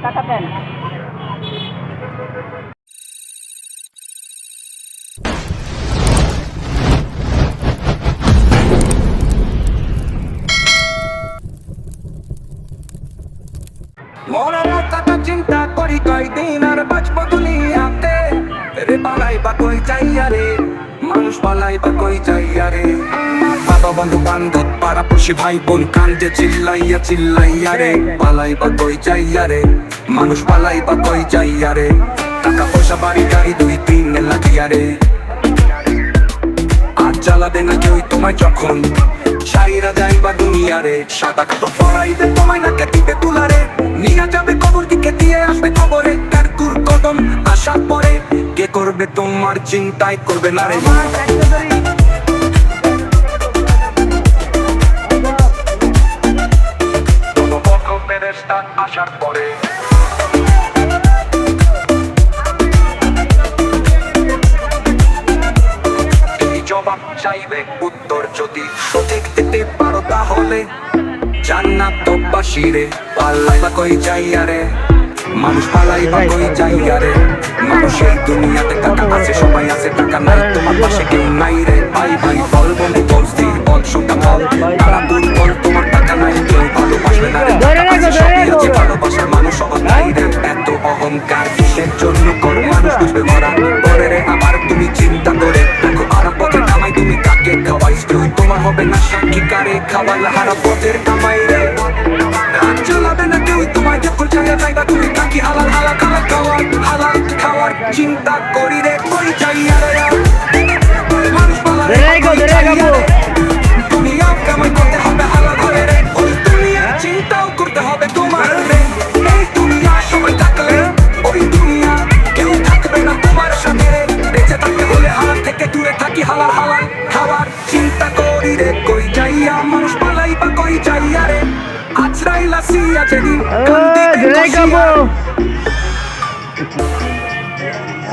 টাকা দেন। মনের কথা চিন্তা করি কয়দিন আর বাঁচবো দুনিয়াতে। রে পালাই বা কই যাইয়া রে, মানুষ পালাই বা কই যাইয়া রে। বাবা বন্ধু বান্ধব পাড়া পড়শি ভাই বোন কান্দে চিল্লাইয়া চিল্লাইয়া রে। পালাই বা কই যাইয়া রে, মানুষ পালাই বা কই যাইয়া রে। টাকা পয়সা বাড়ি গাড়ি দুই তিন লাগিয়া রে। আজ জ্বালাবে না কেউ তোমায় যখন সাইরা যাইবা দুনিয়ারে। সাদা কাপড় পরাইবে তোমায় নাকে দিবে তুলারে, নিয়ে যাবে কবর দিকে দিয়ে আসবে খবরে। কার কুর কদম আসার পরে কে করবে তোমার চিন্তাই করবে না রে। আসার পরে জবাব চাইবে উত্তর যদি সঠিক দিতে পারো তাহলে জান্নাত তো বাসিরে। পালাই বা কই যাইয়া রে, মানুষ পালাই বা কই যাইয়া রে। মানুষের দুনিয়াতে টাকা আছে সবাই আছে, টাকা নাই তোমার পাশে কেউ নাই রে। ভাই ভাই বল বন্ধু বল স্ত্রী বল সোটা বল, তারা দুর্বল তোমার টাকা নাই কেউ ভালোবাসবে না রে। সবই আছে ভালোবাসার মানুষ সবার নাই রে। এত অহংকার কিসের জন্য কর মানুষ বুঝবে মরা করে রে। আবার তুমি চিন্তা করে দেখো আর পথে কামাই তুমি কাকে খাওয়াইস, তুই তোমার হবে না সাক্ষী কারে খাওয়াইলা হারা পথের কামাই রে। রাত চালাবে না কেউ তোমায় যখন চাইয়া যাইবা তুমি থাকি হালাল হালাল খাবার খাওয়ার হালাল খাওয়ার চিন্তা করি রে কই যাইয়া রে। মানুষ পালা রে কই যাইয়া রে, দুনিয়া কামাই করতে হবে হালাল করে রে। ওই দুনিয়ার চিন্তাও করতে হবে তোমার রে। এই দুনিয়া সবাই থাকলে ওই দুনিয়া কেউ থাকবে না তোমার সাথে রে। বেঁচে থাকতে হলে হালাল থেকে দূরে থাকি হালাল হালাল খাবার চিন্তা করি রে কই যাইয়া। মানুষ পালাই বা কই যাইয়া রে, আজরাইল আসিয়া যেদিন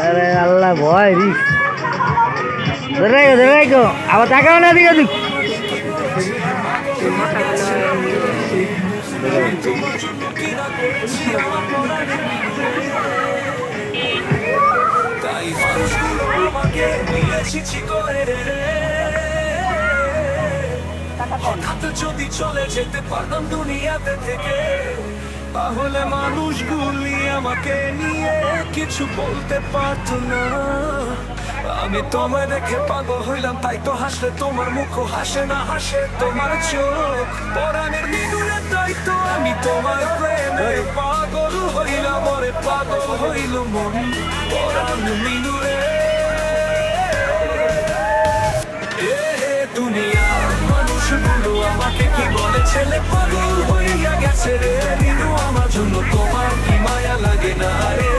আরে আল্লাহ ভয় রিস ধরে গো আবার টাকাও না দিকে দিক। তাই মানুষগুলো আমাকে নিয়েছি করে রে। হঠাৎ যদি চলে যেতে পারতাম দুনিয়াতে থেকে, তাহলে মানুষগুলি আমাকে নিয়ে কিছু বলতে পারতো না। আমি তোমায় দেখে পাগল হইলাম, তাই তো হাসলে তোমার মুখ হাসে না হাসে তোমার চোখ। পরাণের মিনুরে তাই তো আমি তোমার প্রেমে পাগল হইলাম, ওরে পাগল হইল মন পরাণের মিনুরে। দুনিয়া মানুষগুলো আমাকে কি বলে ছেলে পাগল হইয়া গেছে রে। মিনু আমার জন্য তোমার কি মায়া লাগে না রে।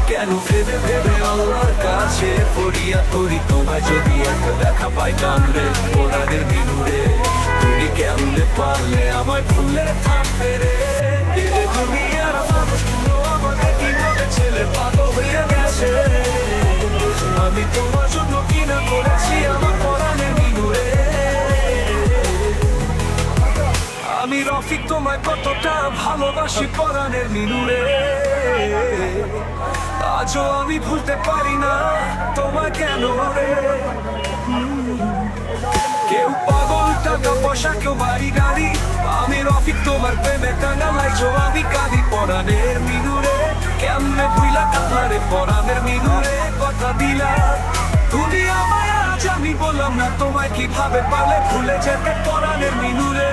কেন ভেবে ভেবে আল্লাহর কাছে ফরিয়াদ করি তোমায় যদি একটা দেখা পাইতাম রে। পরাণের মিনুরে তুমি কেমনে পারলে আমায় ভুলে থাকবে রে। দুনিয়ার মানুষগুলো আমাকে কি বলে ছেলে পাগল হইয়া গেছে। আমি তোমার জন্য কি না করেছি আমার পরাণের মিনুরে। আমি রফিক তোমায় কতটা ভালোবাসি পরাণের মিনুরে। আজও আমি ভুলতে পারি না তোমায় কেন রে। কেউ পাগল টাকা পয়সা কেউ বাড়ি গাড়ি, আমি রফিক তোমার প্রেমে টাঙ্গালাইছো আমি কাঁদি পরাণের মিনুরে। কেমনে ভুইলা কাঁদলারে পরাণের মিনুরে কথা দিলা তুমি আমায়। আজ আমি বললাম না তোমায় কিভাবে পারলে ভুলে যেতে পরাণের মিনুরে।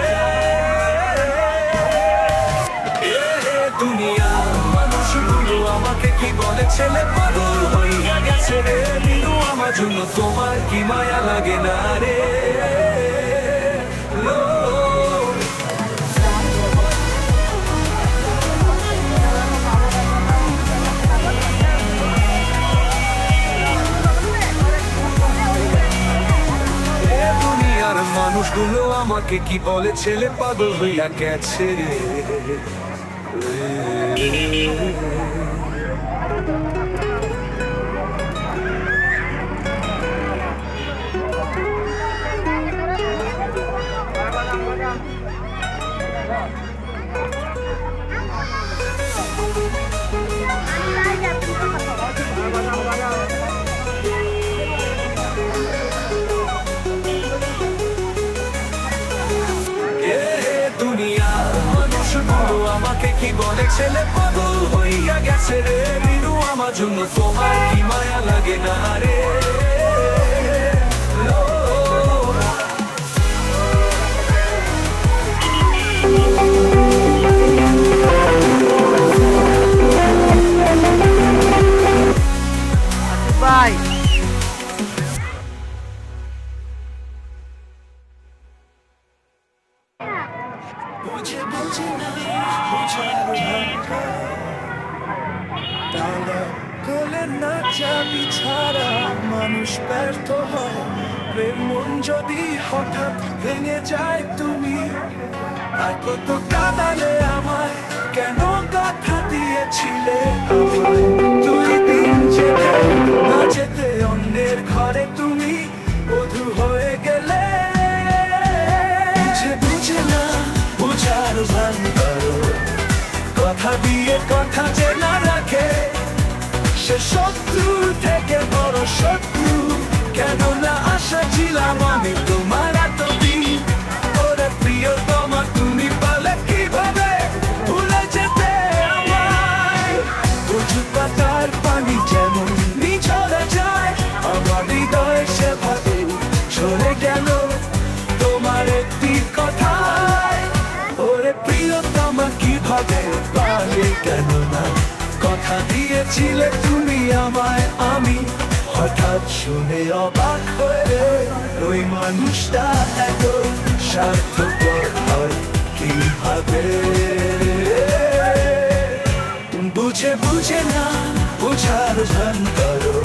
দুনিয়া মানুষগুলো আমাকে কি বলে ছেলে পাগল হইয়া গেছে রে। মিনু আমার জন্য তোমার কি মায়া লাগে না রে। দুনিয়ার মানুষগুলো আমাকে কি বলে ছেলে পাগল হইয়া গেছে রে। আমাকে কি বলে ছেলে পাগল হইয়া গেছে রে রিনু আমার জন্য তোমার কি মায়া লাগে না রে ভাই বুঝে বুঝে না বুঝার তালা গলে না চাবি ছাড়া মানুষ ব্যর্থ হয় প্রেম মন যদি হঠাৎ ভেঙে যায় তুমি আর কত কাঁদালে আমায় কেন কথা দিয়েছিলে আমায় দুই দিন যেতে না যেতে অন্যের ঘরে তুমি বধূ হয়ে গেলে বুঝে বুঝে না বুঝার ভান করো কথা দিয়ে কথা যে না রাখে সে শত্রু থেকে বড় শত্রু কেন না আশা ছিলাম আমি তোমার এতদিন ওরে প্রিয় তোমার তুমি পালে কিভাবে ভুলে যেতে আমায় বুঝু পাতার পানি যেমন নিঝরে যায় আমার হৃদয় সেভাবে চলে গেল তোমার একটি কথায় ওরে প্রিয় তোমার কিভাবে পালে কেন না কথা দিয়েছিলে তুমি আমায় আমি হঠাৎ শুনে অবাক হয়ে ওই মানুষটা এত স্বার্থপর হয় কিভাবে বুঝে বুঝে না বুঝার ভান করো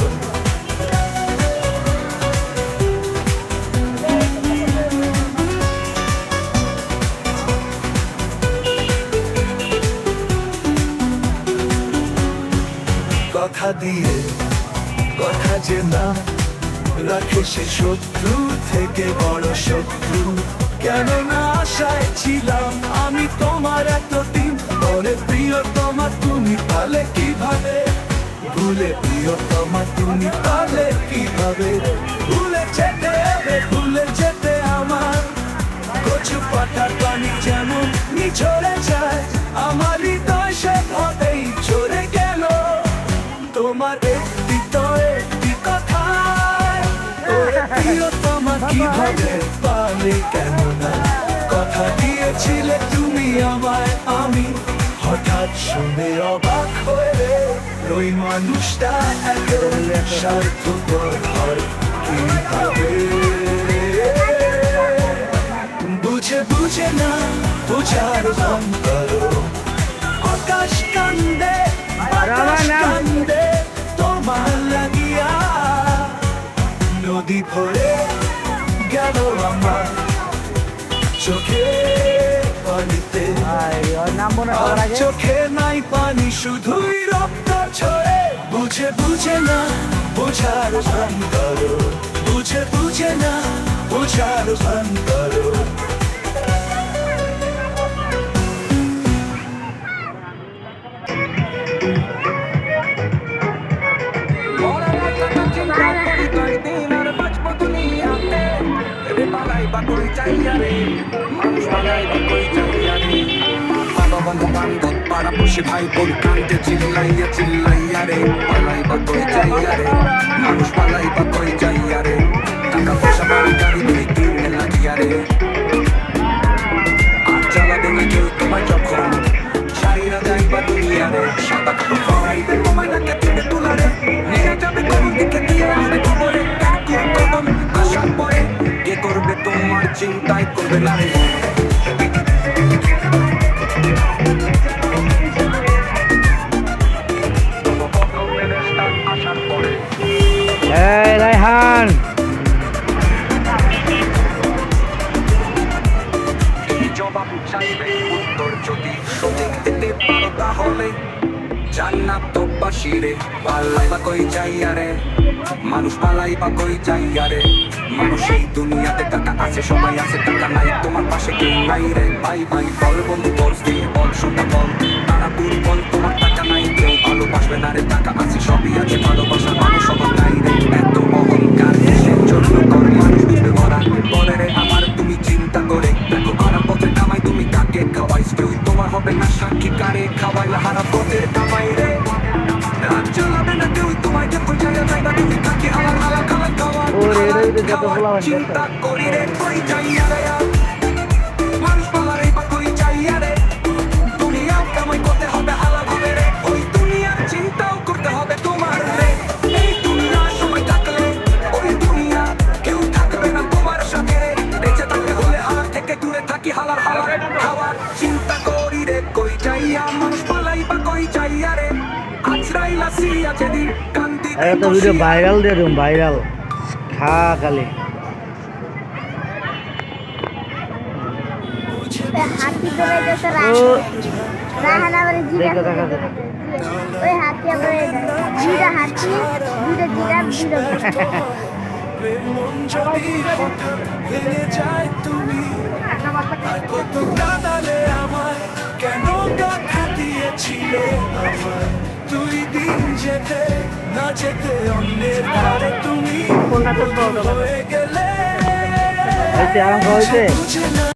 কথা দিয়ে কথা যে না রাখে সে শত্রু থেকে বড় শত্রু কেন না আশায় ছিলাম আমি তোমার এতদিন বলে প্রিয় তোমার তুমি পালে কিভাবে ভুলে প্রিয় তোমার তুমি পালে কিভাবে ভুলে যেতে হবে ভুলে যেতে আমার কচু পাতার পানি যেমন নিচড়ে যায় আমার হৃদয় সে ভাবেই চলে গেল তোমার একটি তো একটি কথায় ওরে প্রিয় তোমার কিভাবে পালে কেন না কথা দিয়েছিলে তুমি আমায় আমি হঠাৎ শুনে অবাক হয়ে ওই মানুষটা এত স্বার্থপর হয় কিভাবে বুঝে বুঝে না বুঝার ভান করো আকাশ কান্দে বাতাস কান্দে তোমার লাগিয়া নদী ভরে গেল আমার চোখে পানিতে আর চোখে নাই পানি শুধুই রক্ত ছড়ে বুঝে বুঝে না বুঝার ভান করো বুঝে বুঝে না বুঝার ভান করো कोई चाहिए रे মানুষ পালাই বা কই चाहिए রে বাবা বন্ধু বান্ধব পাড়া পড়শি ভাই বোন কাঁদতে চিল্লাইয়া চিল্লাইয়া রে পালাই বা কই चाहिए রে মানুষ পালাই বা কই चाहिए রে টাকা পয়সা বাড়ি গাড়ি দুই কিনে লাগিয়া রে আর জ্বালাবে না কেউ তোমায় যখন সারিরা যাইবা দুনিয়া রে সাদা কাপড় পরাইবে তোমায় নাকে তুলে তোলা রে নিয়ে যাবে কোন দিকে দিয়ে আসবে খবরে কাকুর কদম আসার পরে কে করবে তোমার চিন্তাই করবে না রে রায়হান জবাব চাইবে উত্তর যদি সঠিক দিতে পারো তাহলে জান্নাত তো বাসিরে পালাই বা কই चाहिए রে মানুষ পালাই বা কই चाहिए রে মানুষ এই দুনিয়াতে টাকা আছে সবাই আছে টাকা নাই তোমার পাশে কেউ নাই রে ভাই ভাই বল বন্ধু বল স্ত্রী বল সোনা বল তারা দূর বল তোমার টাকা নাই কেউ ভালোবাসবে না রে টাকা আছে সবই আছে ভালোবাসার মানুষ সবার নাই রে এত অহংকার কিসের জন্য কর মানুষ বুঝবে ভরা বলে রে আমার তুমি চিন্তা করে দেখো খারাপ পথে কামাই তুমি কাকে খাওয়াইস কেউ তোমার হবে না সাক্ষী তো বলা হয় চিন্তা করি রে কই যাইয়া রে মানুষ পালাই বা কই যাইয়া রে দুনিয়া কামাই করতে হবে হালাল হবে রে ওই দুনিয়ার চিন্তাও করতে হবে তোমার রে এই দুনিয়া সময় থাকলে ওই দুনিয়া কেউ থাকবে না তোমার সাথে রে বেঁচে থাকতে হলে হালাল থেকে দূরে থাকি হালাল হালাল খাওয়ার চিন্তা করি রে কই যাইয়া মানুষ পালাই বা কই যাইয়া রে আজরাইল আসিয়া যেদিন কান্দি একটা ভিডিও ভাইরাল দিয়ে দিন ভাইরাল খা খালি হাতি ধরে যেতে ও রাহানা বাড়ি দেখো দেখা যায় ওই হাতি আবার দুইটা হাতি দুইটা জিরাফ দুইটা মন যদি ভেঙে যায় তুমি আর কত কাঁদালে আমার কেন গাথা দিয়েছিলে আমার দুই দিন যেতে না যেতে অন্যের ধারে তুমি হয়ে গেলে হয়েছে আরম্ভ হয়েছে বুঝে না